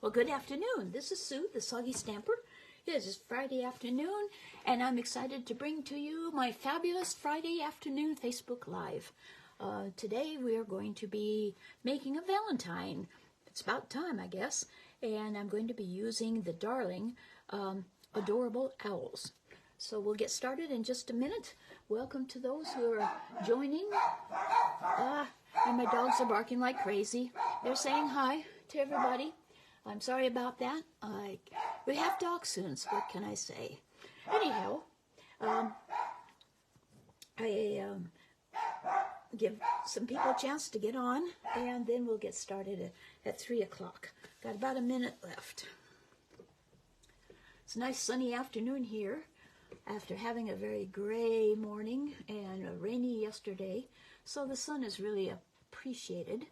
Well, good afternoon. This is Sue, the Soggy Stamper. It is Friday afternoon, and I'm excited to bring to you my fabulous Friday afternoon Facebook Live. Today we are going to be making a Valentine. It's about time, I guess. And I'm going to be using the darling Adorable Owls. So we'll get started in just a minute. Welcome to those who are joining. And my dogs are barking like crazy. They're saying hi to everybody. I'm sorry about that. We have dogs soon, so what can I say? Anyhow, I give some people a chance to get on, and then we'll get started at 3 o'clock. Got about a minute left. It's a nice sunny afternoon here after having a very gray morning and a rainy yesterday, so the sun is really appreciated.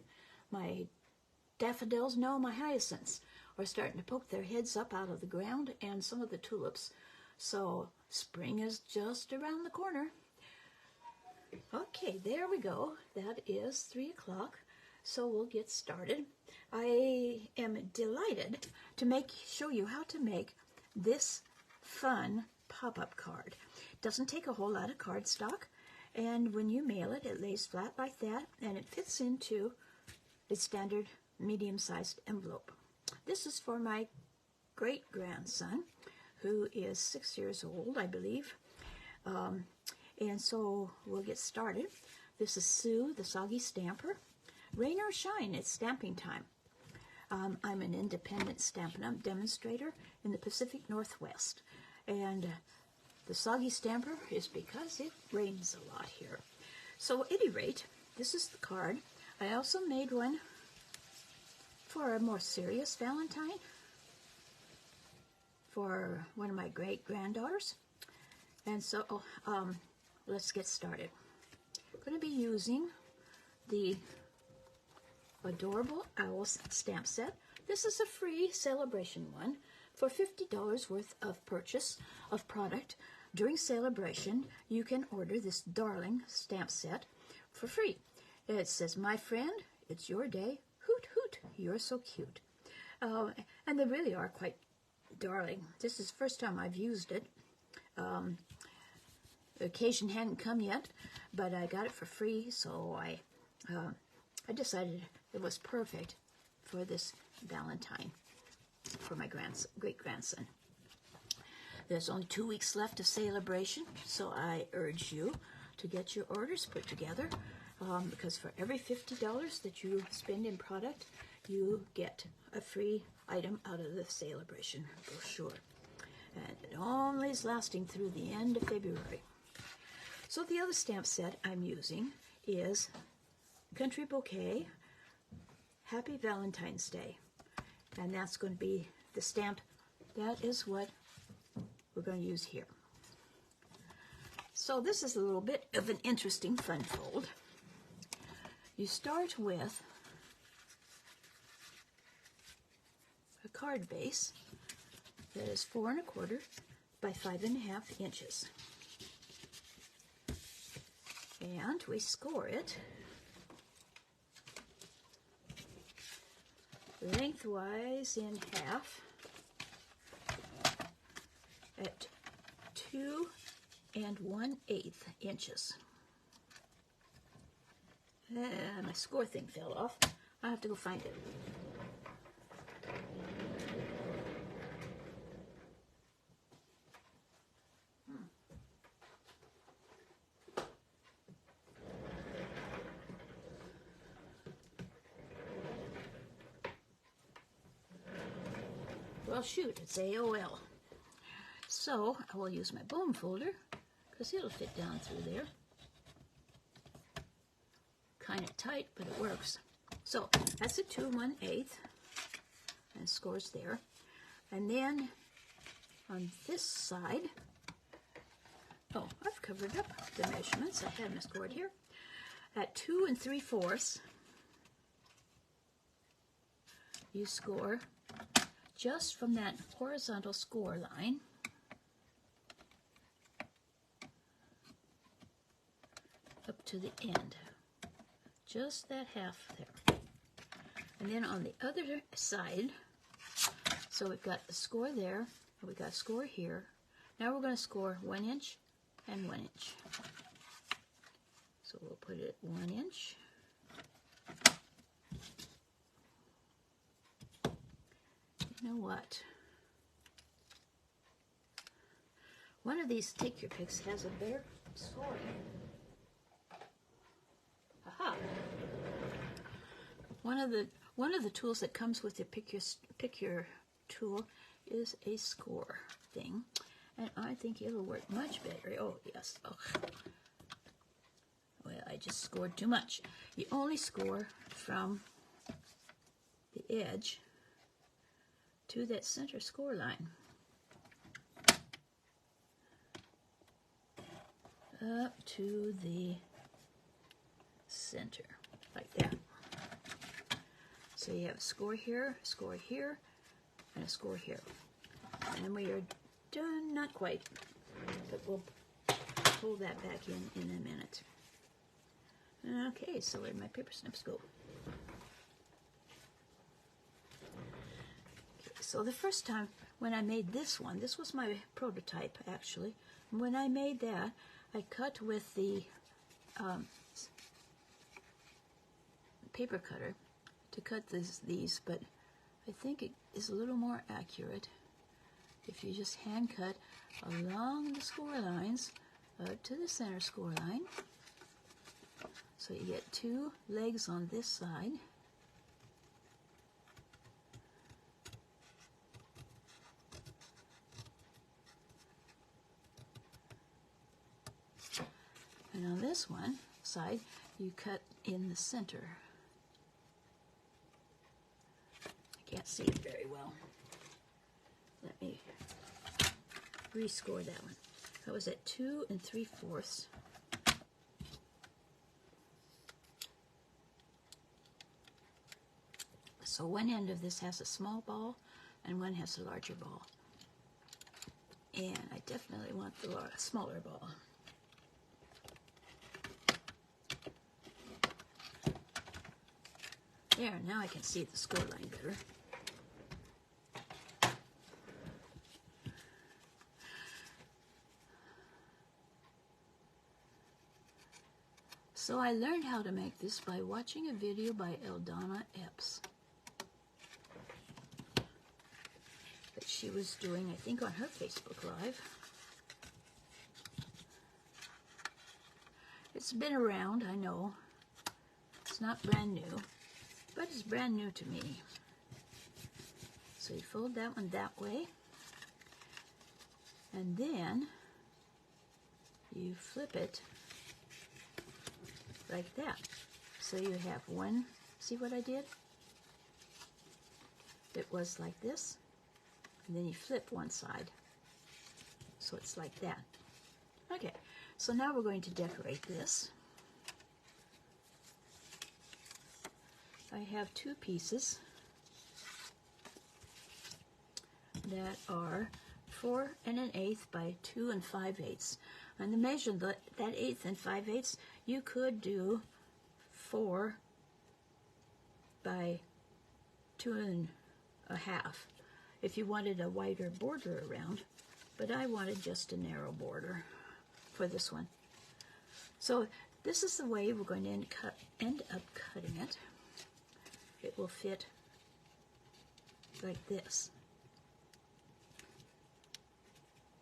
My daffodils, no, my hyacinths are starting to poke their heads up out of the ground, and some of the tulips. So spring is just around the corner. Okay, there we go. That is 3 o'clock. So we'll get started. I am delighted to show you how to make this fun pop-up card. It doesn't take a whole lot of cardstock, and when you mail it, it lays flat like that, and it fits into a standard medium-sized envelope. This is for my great-grandson, who is 6 years old, I believe. And so we'll get started. This is Sue, the Soggy Stamper. Rain or shine, it's stamping time. I'm an independent Stampin' Up! Demonstrator in the Pacific Northwest. And the Soggy Stamper is because it rains a lot here. So at any rate, this is the card. I also made one for a more serious Valentine for one of my great-granddaughters. And so let's get started. I'm going to be using the Adorable Owls stamp set. This is a free celebration one for $50 worth of purchase of product. During celebration, you can order this darling stamp set for free. It says, "My friend, it's your day. Hoot, hoot, you're so cute." And they really are quite darling. This is the first time I've used it. The occasion hadn't come yet, but I got it for free, so I decided it was perfect for this Valentine for my great-grandson. There's only 2 weeks left of celebration, so I urge you to get your orders put together, because for every $50 that you spend in product, you get a free item out of the celebration brochure. And it only is lasting through the end of February. So the other stamp set I'm using is Country Bouquet Happy Valentine's Day. And that's going to be the stamp. That is what we're going to use here. So this is a little bit of an interesting fun fold. You start with a card base that is 4 1/4 by 5 1/2 inches. And we score it lengthwise in half at 2 1/8 inches. My score thing fell off. I have to go find it. Well, shoot, it's AOL. So I will use my bone folder because it'll fit down through there. Kind of tight, but it works. So that's a 2 1/8 and scores there. And then on this side, oh, I've covered up the measurements. I had them scored here. At 2 3/4, you score just from that horizontal score line up to the end. Just that half there. And then on the other side, So we've got a score there, and we've got a score here. Now we're going to score 1 inch and 1 inch. So we'll put it 1 inch. You know what? One of these Take Your Picks has a better scoring. Aha! One of the tools that comes with the pick your tool is a score thing, and I think it'll work much better. Oh yes. Oh. Well, I just scored too much. You only score from the edge to that center score line. Up to the center, like that. So you have a score here, and a score here. And we are done, not quite, but we'll pull that back in a minute. Okay, so where'd my paper snips go? Okay, so the first time when I made this one, this was my prototype actually. When I made that, I cut with the paper cutter to cut these, but I think it is a little more accurate if you just hand cut along the score lines to the center score line. So you get 2 legs on this side. And on this one side, you cut in the center. I can't see it very well. Let me rescore that one. That was at 2 3/4. So one end of this has a small ball and one has a larger ball. And I definitely want the smaller ball. There, now I can see the score line better. So I learned how to make this by watching a video by Eldana Epps that she was doing, I think, on her Facebook Live. It's been around, I know. It's not brand new, but it's brand new to me. So you fold that one that way, and then you flip it like that. So you have one, see what I did? It was like this, and then you flip one side. So it's like that. Okay, so now we're going to decorate this. I have 2 pieces that are 4 1/8 by 2 5/8. And to measure that 1/8 and 5/8, you could do 4 by 2 1/2 if you wanted a wider border around, but I wanted just a narrow border for this one. So this is the way we're going to end up cutting it. It will fit like this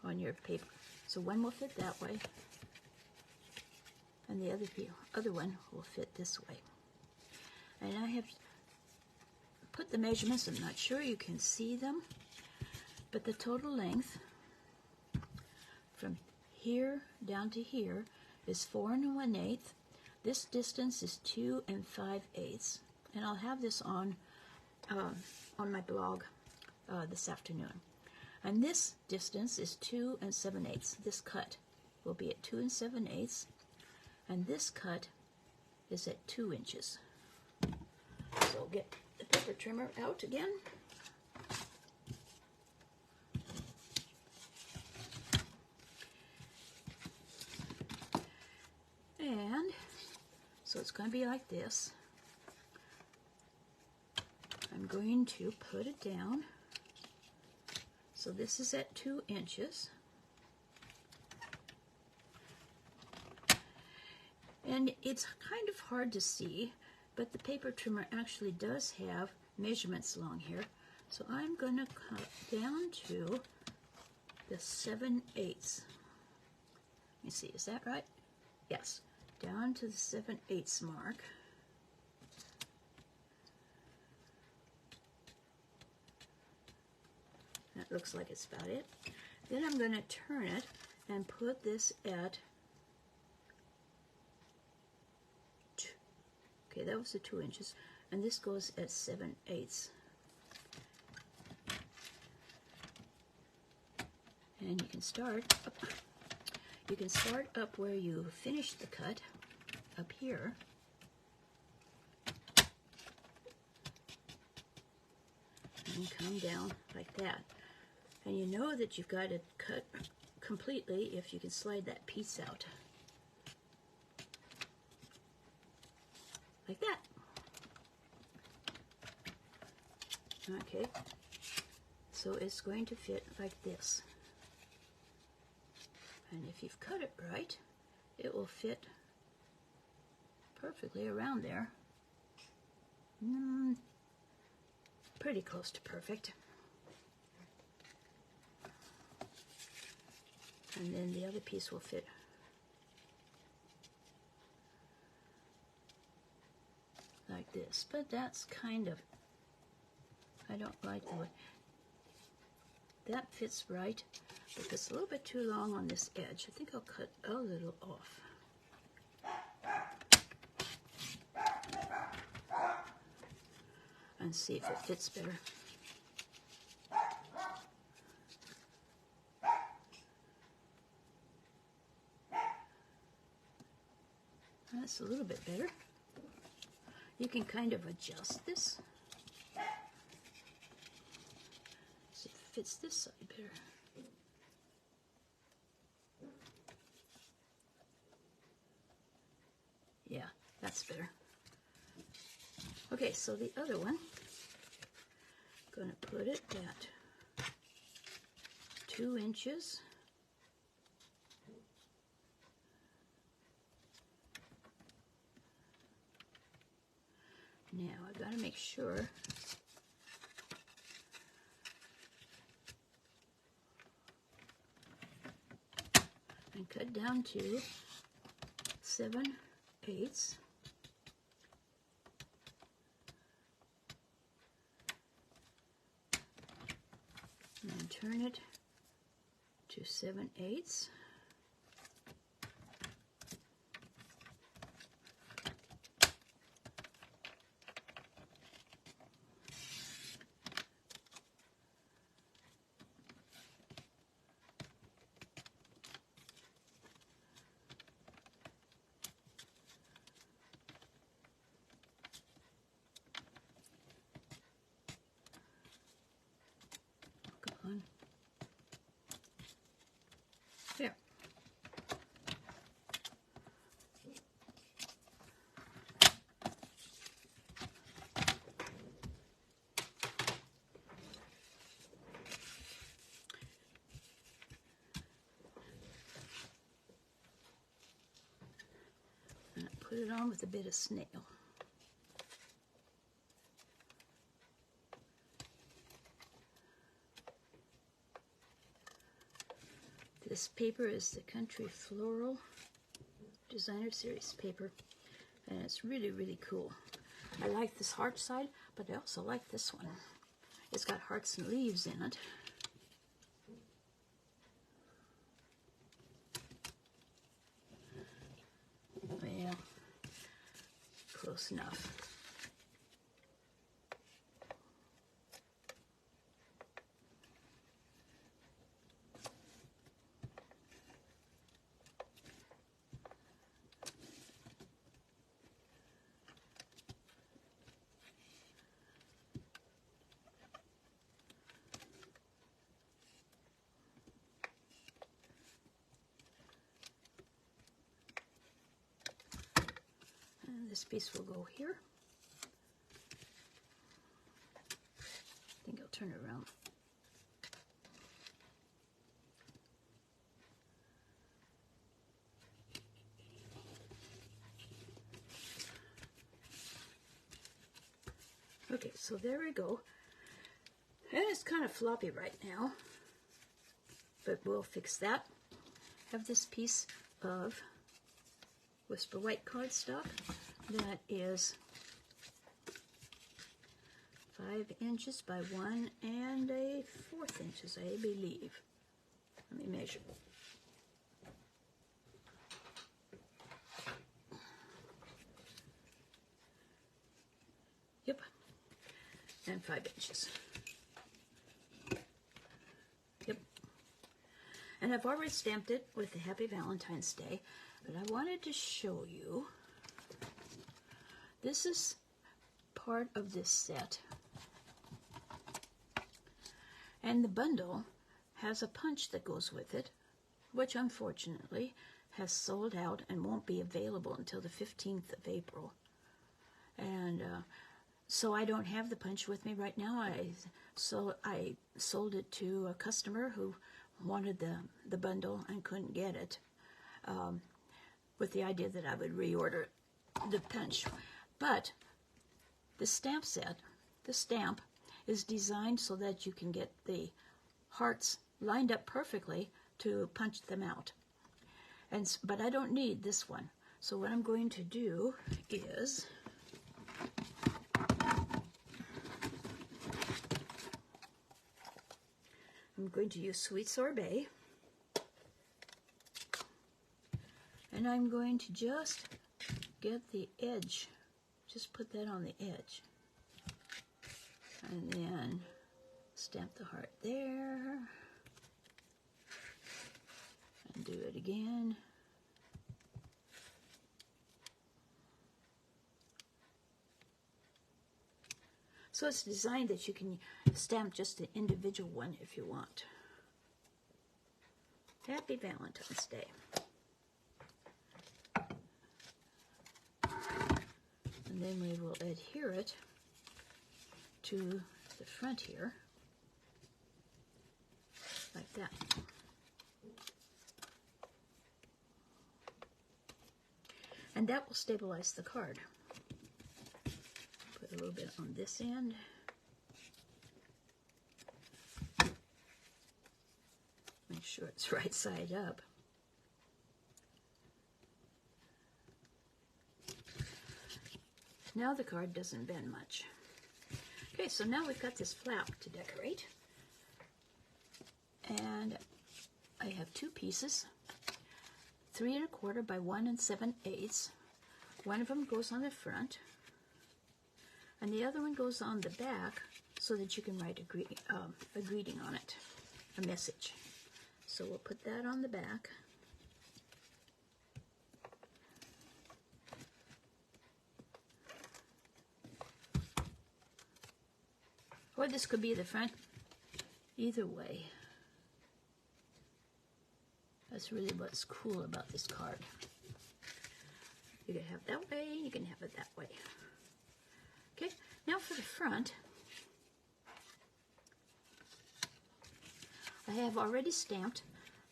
on your paper. So one will fit that way, and the other one will fit this way. And I have put the measurements. I'm not sure you can see them, but the total length from here down to here is 4 1/8. This distance is 2 5/8, and I'll have this on my blog this afternoon. And this distance is 2 7/8. This cut will be at 2 7/8, and this cut is at 2 inches. So get the paper trimmer out again. And so it's going to be like this. I'm going to put it down So this is at 2 inches. And it's kind of hard to see, but the paper trimmer actually does have measurements along here. So I'm going to cut down to the 7/8. Let me see, is that right? Yes, down to the 7/8 mark. That looks like it's about it. Then I'm going to turn it and put this at, okay, that was the 2 inches, and this goes at 7/8. And you can start up where you finished the cut, up here. And come down like that. And you know that you've got it cut completely if you can slide that piece out. Like that. Okay. So it's going to fit like this. And if you've cut it right, it will fit perfectly around there. Pretty close to perfect. And then the other piece will fit like this. But that's kind of, I don't like the way that fits right, but it's a little bit too long on this edge. I think I'll cut a little off. And see if it fits better. That's a little bit better. You can kind of adjust this. See if it fits this side better. Yeah, that's better. Okay, so the other one, I'm going to put it at 2 inches. Now I've got to make sure and cut down to 7/8. And turn it to 7/8. There. And I put it on with a bit of snail. This paper is the Country Floral Designer Series paper, and it's really, really cool. I like this heart side, but I also like this one. It's got hearts and leaves in it. Well, close enough. This piece will go here. I think I'll turn it around. Okay, so there we go. And it's kind of floppy right now, but we'll fix that. Have this piece of Whisper White cardstock that is 5 inches by 1 1/4 inches, I believe. Let me measure. Yep, and 5 inches. Yep. And I've already stamped it with the Happy Valentine's Day, but I wanted to show you. This is part of this set. And the bundle has a punch that goes with it, which unfortunately has sold out and won't be available until the 15th of April. And so I don't have the punch with me right now. I sold it to a customer who wanted the bundle and couldn't get it, with the idea that I would reorder the punch. But the stamp set, the stamp, is designed so that you can get the hearts lined up perfectly to punch them out. But I don't need this one. So what I'm going to do is I'm going to use Sweet Sorbet, and I'm going to just get the edge, just put that on the edge, and then stamp the heart there, and do it again. So it's designed that you can stamp just an individual one if you want. Happy Valentine's Day. And then we will adhere it to the front here, like that. And that will stabilize the card. Put a little bit on this end. Make sure it's right side up. Now the card doesn't bend much. Okay, so now we've got this flap to decorate. And I have 2 pieces, 3 1/4 by 1 7/8. One of them goes on the front, and the other one goes on the back so that you can write a greeting on it, a message. So we'll put that on the back. Or this could be the front. Either way. That's really what's cool about this card. You can have it that way, you can have it that way. Okay, now for the front, I have already stamped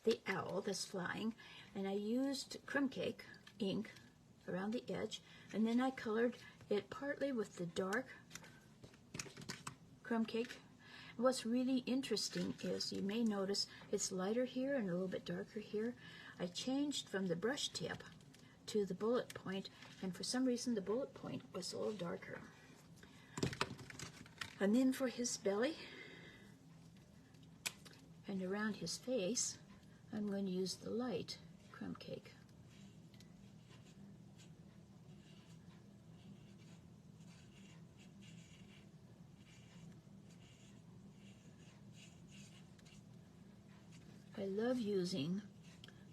the owl that's flying, and I used crumb cake ink around the edge, and then I colored it partly with the dark crumb cake. What's really interesting is you may notice it's lighter here and a little bit darker here. I changed from the brush tip to the bullet point, and for some reason the bullet point was a little darker. And then for his belly and around his face, I'm going to use the light crumb cake. I love using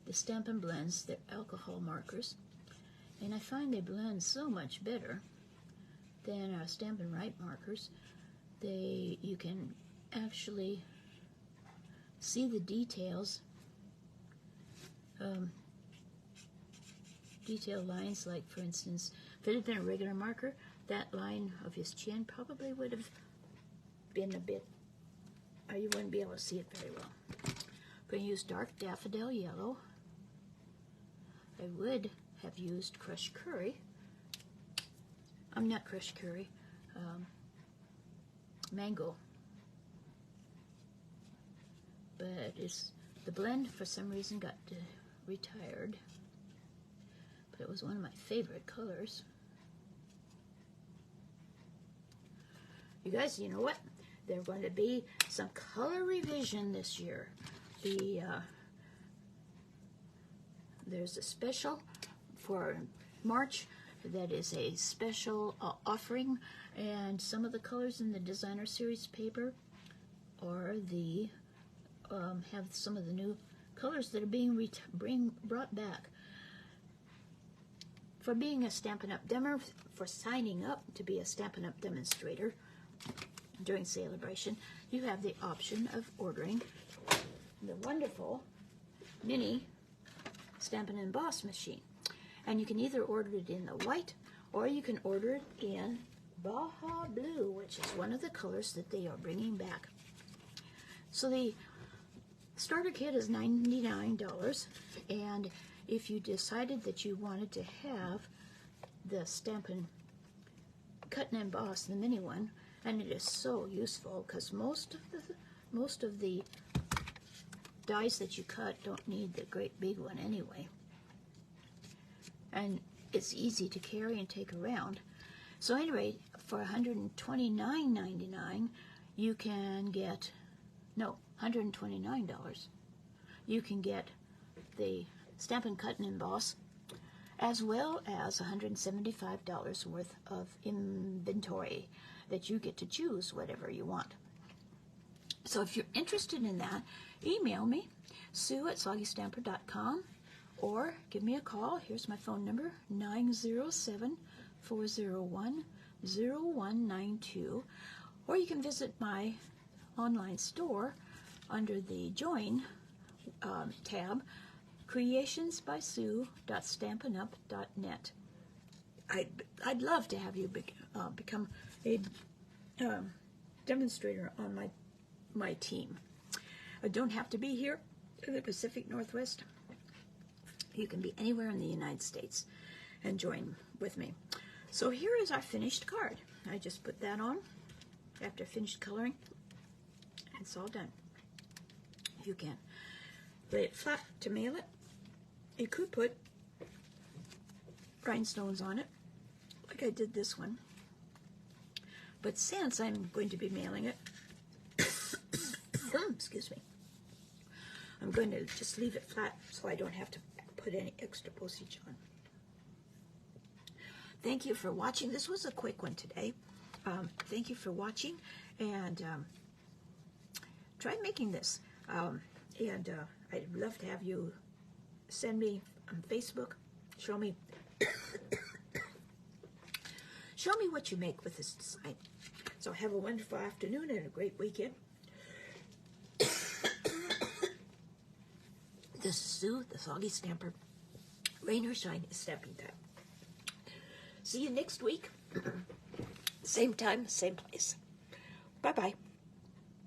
the Stampin' Blends, they're alcohol markers, and I find they blend so much better than our Stampin' Write markers. You can actually see the details, detail lines, like for instance, if it had been a regular marker, that line of his chin probably would have been a bit, or you wouldn't be able to see it very well. I'm going to use dark daffodil yellow. I would have used crushed curry. Not crushed curry. mango. But the blend for some reason got retired. But it was one of my favorite colors. You guys, you know what? There's going to be some color revision this year. There's a special for March that is a special offering, and some of the colors in the designer series paper are have some of the new colors that are being brought back. For being a Stampin' Up! For signing up to be a Stampin' Up! Demonstrator during Sale-a-bration, you have the option of ordering the wonderful mini Stampin' Emboss machine. And you can either order it in the white, or you can order it in Baja Blue, which is one of the colors that they are bringing back. So the starter kit is $99, and if you decided that you wanted to have the Stampin' Cut and Emboss, the mini one, and it is so useful because most of the dies that you cut don't need the great big one anyway. And it's easy to carry and take around. So anyway, for $129.99, you can get, no, $129. You can get the Stampin' Cut and Emboss, as well as $175 worth of inventory that you get to choose whatever you want. So if you're interested in that, email me, sue@soggystamper.com, or give me a call. Here's my phone number, 907-401-0192. Or you can visit my online store under the Join tab, creationsbysue.stampinup.net. I'd love to have you become a demonstrator on my team. I don't have to be here in the Pacific Northwest. You can be anywhere in the United States and join with me. So here is our finished card. I just put that on after I finished coloring. It's all done. You can lay it flat to mail it. You could put rhinestones on it, like I did this one. But since I'm going to be mailing it, excuse me, I'm going to just leave it flat so I don't have to put any extra postage on. Thank you for watching. This was a quick one today. Thank you for watching, and try making this. I'd love to have you send me on Facebook, show me what you make with this design. So have a wonderful afternoon and a great weekend. This is Sue, the Soggy Stamper. Rain or shine, is stamping time. See you next week. Same time, same place. Bye-bye.